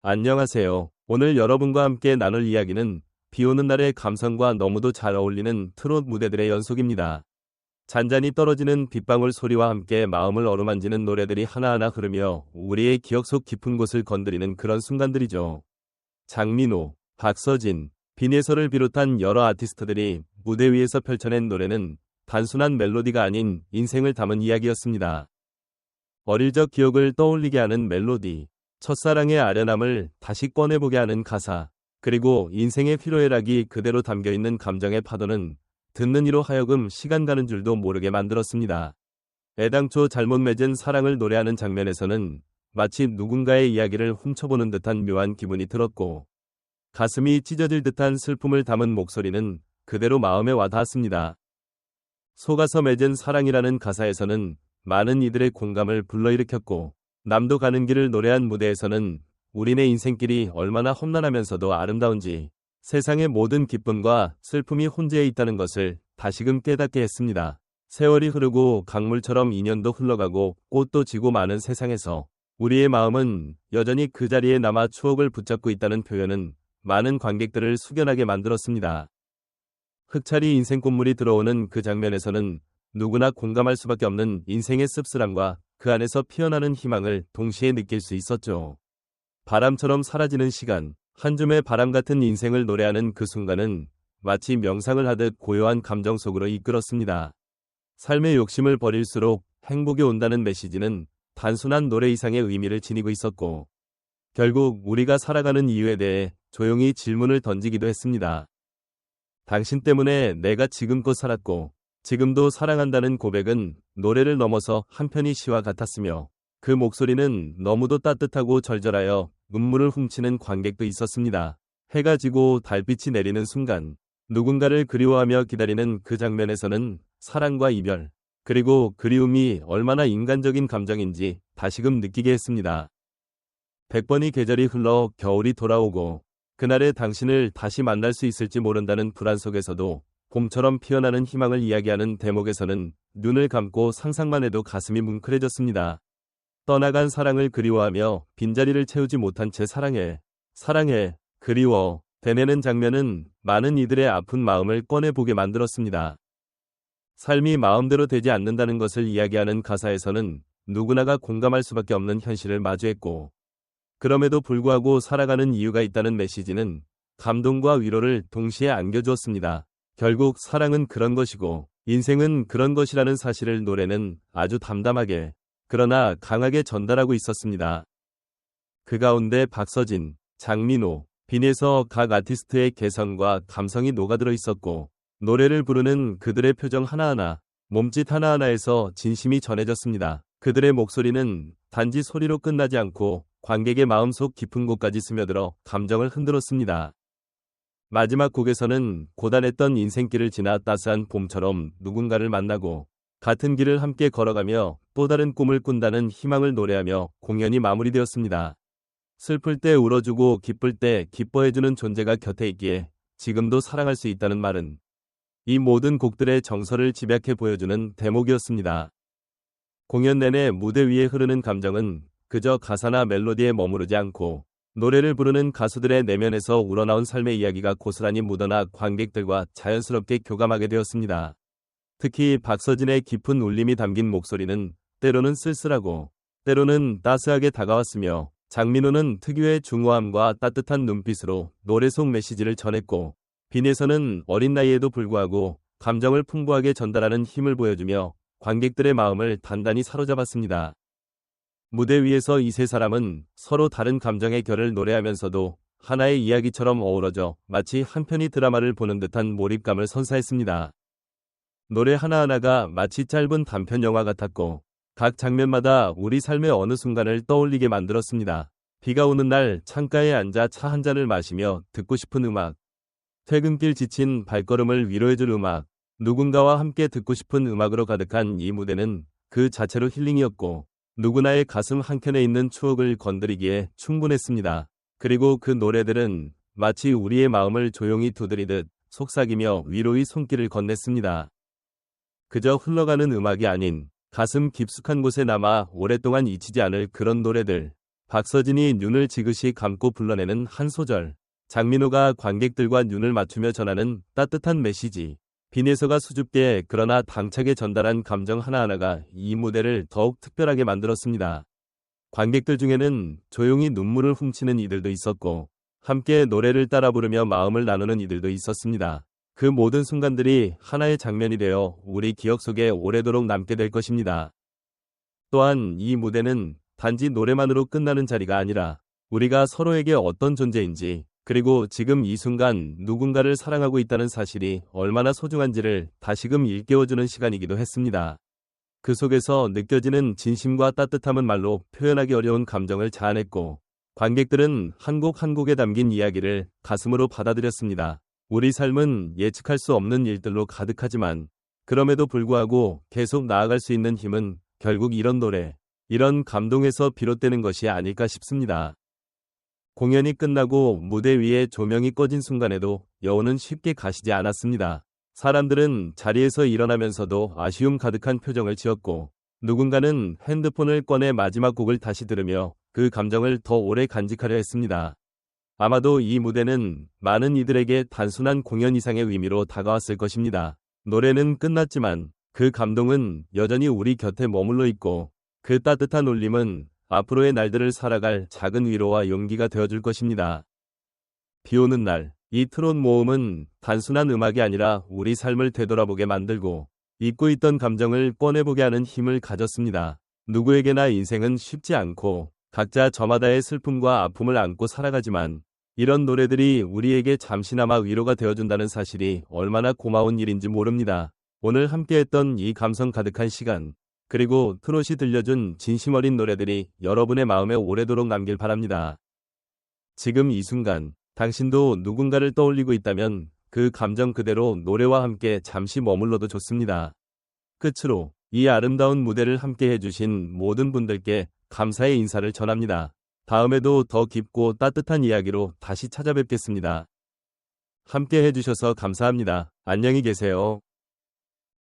안녕하세요. 오늘 여러분과 함께 나눌 이야기는 비 오는 날의 감성과 너무도 잘 어울리는 트롯 무대들의 연속입니다. 잔잔히 떨어지는 빗방울 소리와 함께 마음을 어루만지는 노래들이 하나하나 흐르며 우리의 기억 속 깊은 곳을 건드리는 그런 순간들이죠. 장민호, 박서진, 빈예설을 비롯한 여러 아티스트들이 무대 위에서 펼쳐낸 노래는 단순한 멜로디가 아닌 인생을 담은 이야기였습니다. 어릴 적 기억을 떠올리게 하는 멜로디, 첫사랑의 아련함을 다시 꺼내보게 하는 가사, 그리고 인생의 피로애락이 그대로 담겨있는 감정의 파도는 듣는 이로 하여금 시간 가는 줄도 모르게 만들었습니다. 애당초 잘못 맺은 사랑을 노래하는 장면에서는 마치 누군가의 이야기를 훔쳐보는 듯한 묘한 기분이 들었고, 가슴이 찢어질 듯한 슬픔을 담은 목소리는 그대로 마음에 와닿았습니다. 속아서 맺은 사랑이라는 가사에서는 많은 이들의 공감을 불러일으켰고, 남도 가는 길을 노래한 무대에서는 우리네 인생길이 얼마나 험난하면서도 아름다운지, 세상의 모든 기쁨과 슬픔이 혼재해 있다는 것을 다시금 깨닫게 했습니다. 세월이 흐르고 강물처럼 인연도 흘러가고 꽃도 지고 많은 세상에서 우리의 마음은 여전히 그 자리에 남아 추억을 붙잡고 있다는 표현은 많은 관객들을 숙연하게 만들었습니다. 흑찰이 인생 꽃물이 들어오는 그 장면에서는 누구나 공감할 수밖에 없는 인생의 씁쓸함과 그 안에서 피어나는 희망을 동시에 느낄 수 있었죠. 바람처럼 사라지는 시간, 한 줌의 바람 같은 인생을 노래하는 그 순간은 마치 명상을 하듯 고요한 감정 속으로 이끌었습니다. 삶의 욕심을 버릴수록 행복이 온다는 메시지는 단순한 노래 이상의 의미를 지니고 있었고, 결국 우리가 살아가는 이유에 대해 조용히 질문을 던지기도 했습니다. 당신 때문에 내가 지금껏 살았고 지금도 사랑한다는 고백은 노래를 넘어서 한편의 시와 같았으며, 그 목소리는 너무도 따뜻하고 절절하여 눈물을 훔치는 관객도 있었습니다. 해가 지고 달빛이 내리는 순간, 누군가를 그리워하며 기다리는 그 장면에서는 사랑과 이별, 그리고 그리움이 얼마나 인간적인 감정인지 다시금 느끼게 했습니다. 100번의 계절이 흘러 겨울이 돌아오고 그날의 당신을 다시 만날 수 있을지 모른다는 불안 속에서도 봄처럼 피어나는 희망을 이야기하는 대목에서는 눈을 감고 상상만 해도 가슴이 뭉클해졌습니다. 떠나간 사랑을 그리워하며 빈자리를 채우지 못한 채 사랑해, 그리워, 되뇌는 장면은 많은 이들의 아픈 마음을 꺼내보게 만들었습니다. 삶이 마음대로 되지 않는다는 것을 이야기하는 가사에서는 누구나가 공감할 수밖에 없는 현실을 마주했고, 그럼에도 불구하고 살아가는 이유가 있다는 메시지는 감동과 위로를 동시에 안겨주었습니다. 결국 사랑은 그런 것이고 인생은 그런 것이라는 사실을 노래는 아주 담담하게, 그러나 강하게 전달하고 있었습니다. 그 가운데 박서진, 장민호, 빈에서 각 아티스트의 개성과 감성이 녹아들어 있었고, 노래를 부르는 그들의 표정 하나하나, 몸짓 하나하나에서 진심이 전해졌습니다. 그들의 목소리는 단지 소리로 끝나지 않고 관객의 마음속 깊은 곳까지 스며들어 감정을 흔들었습니다. 마지막 곡에서는 고단했던 인생길을 지나 따스한 봄처럼 누군가를 만나고 같은 길을 함께 걸어가며 또 다른 꿈을 꾼다는 희망을 노래하며 공연이 마무리되었습니다. 슬플 때 울어주고 기쁠 때 기뻐해주는 존재가 곁에 있기에 지금도 사랑할 수 있다는 말은 이 모든 곡들의 정서를 집약해 보여주는 대목이었습니다. 공연 내내 무대 위에 흐르는 감정은 그저 가사나 멜로디에 머무르지 않고 노래를 부르는 가수들의 내면에서 우러나온 삶의 이야기가 고스란히 묻어나 관객들과 자연스럽게 교감하게 되었습니다. 특히 박서진의 깊은 울림이 담긴 목소리는 때로는 쓸쓸하고 때로는 따스하게 다가왔으며, 장민호는 특유의 중후함과 따뜻한 눈빛으로 노래 속 메시지를 전했고, 빈에서는 어린 나이에도 불구하고 감정을 풍부하게 전달하는 힘을 보여주며 관객들의 마음을 단단히 사로잡았습니다. 무대 위에서 이 세 사람은 서로 다른 감정의 결을 노래하면서도 하나의 이야기처럼 어우러져 마치 한 편의 드라마를 보는 듯한 몰입감을 선사했습니다. 노래 하나하나가 마치 짧은 단편 영화 같았고, 각 장면마다 우리 삶의 어느 순간을 떠올리게 만들었습니다. 비가 오는 날 창가에 앉아 차 한 잔을 마시며 듣고 싶은 음악, 퇴근길 지친 발걸음을 위로해줄 음악, 누군가와 함께 듣고 싶은 음악으로 가득한 이 무대는 그 자체로 힐링이었고, 누구나의 가슴 한켠에 있는 추억을 건드리기에 충분했습니다. 그리고 그 노래들은 마치 우리의 마음을 조용히 두드리듯 속삭이며 위로의 손길을 건넸습니다. 그저 흘러가는 음악이 아닌 가슴 깊숙한 곳에 남아 오랫동안 잊히지 않을 그런 노래들, 박서진이 눈을 지그시 감고 불러내는 한 소절. 장민호가 관객들과 눈을 맞추며 전하는 따뜻한 메시지. 빈혜서가 수줍게 그러나 당차게 전달한 감정 하나하나가 이 무대를 더욱 특별하게 만들었습니다. 관객들 중에는 조용히 눈물을 훔치는 이들도 있었고 함께 노래를 따라 부르며 마음을 나누는 이들도 있었습니다. 그 모든 순간들이 하나의 장면이 되어 우리 기억 속에 오래도록 남게 될 것입니다. 또한 이 무대는 단지 노래만으로 끝나는 자리가 아니라 우리가 서로에게 어떤 존재인지 그리고 지금 이 순간 누군가를 사랑하고 있다는 사실이 얼마나 소중한지를 다시금 일깨워주는 시간이기도 했습니다. 그 속에서 느껴지는 진심과 따뜻함은 말로 표현하기 어려운 감정을 자아냈고 관객들은 한 곡 한 곡에 담긴 이야기를 가슴으로 받아들였습니다. 우리 삶은 예측할 수 없는 일들로 가득하지만 그럼에도 불구하고 계속 나아갈 수 있는 힘은 결국 이런 노래, 이런 감동에서 비롯되는 것이 아닐까 싶습니다. 공연이 끝나고 무대 위에 조명이 꺼진 순간에도 여운은 쉽게 가시지 않았습니다. 사람들은 자리에서 일어나면서도 아쉬움 가득한 표정을 지었고 누군가는 핸드폰을 꺼내 마지막 곡을 다시 들으며 그 감정을 더 오래 간직하려 했습니다. 아마도 이 무대는 많은 이들에게 단순한 공연 이상의 의미로 다가왔을 것입니다. 노래는 끝났지만 그 감동은 여전히 우리 곁에 머물러 있고 그 따뜻한 울림은 앞으로의 날들을 살아갈 작은 위로와 용기가 되어줄 것입니다. 비 오는 날, 이 트롯 모음은 단순한 음악이 아니라 우리 삶을 되돌아보게 만들고 잊고 있던 감정을 꺼내보게 하는 힘을 가졌습니다. 누구에게나 인생은 쉽지 않고 각자 저마다의 슬픔과 아픔을 안고 살아가지만 이런 노래들이 우리에게 잠시나마 위로가 되어준다는 사실이 얼마나 고마운 일인지 모릅니다. 오늘 함께했던 이 감성 가득한 시간, 그리고 트롯이 들려준 진심 어린 노래들이 여러분의 마음에 오래도록 남길 바랍니다. 지금 이 순간, 당신도 누군가를 떠올리고 있다면 그 감정 그대로 노래와 함께 잠시 머물러도 좋습니다. 끝으로 이 아름다운 무대를 함께 해주신 모든 분들께 감사의 인사를 전합니다. 다음에도 더 깊고 따뜻한 이야기로 다시 찾아뵙겠습니다. 함께 해주셔서 감사합니다. 안녕히 계세요.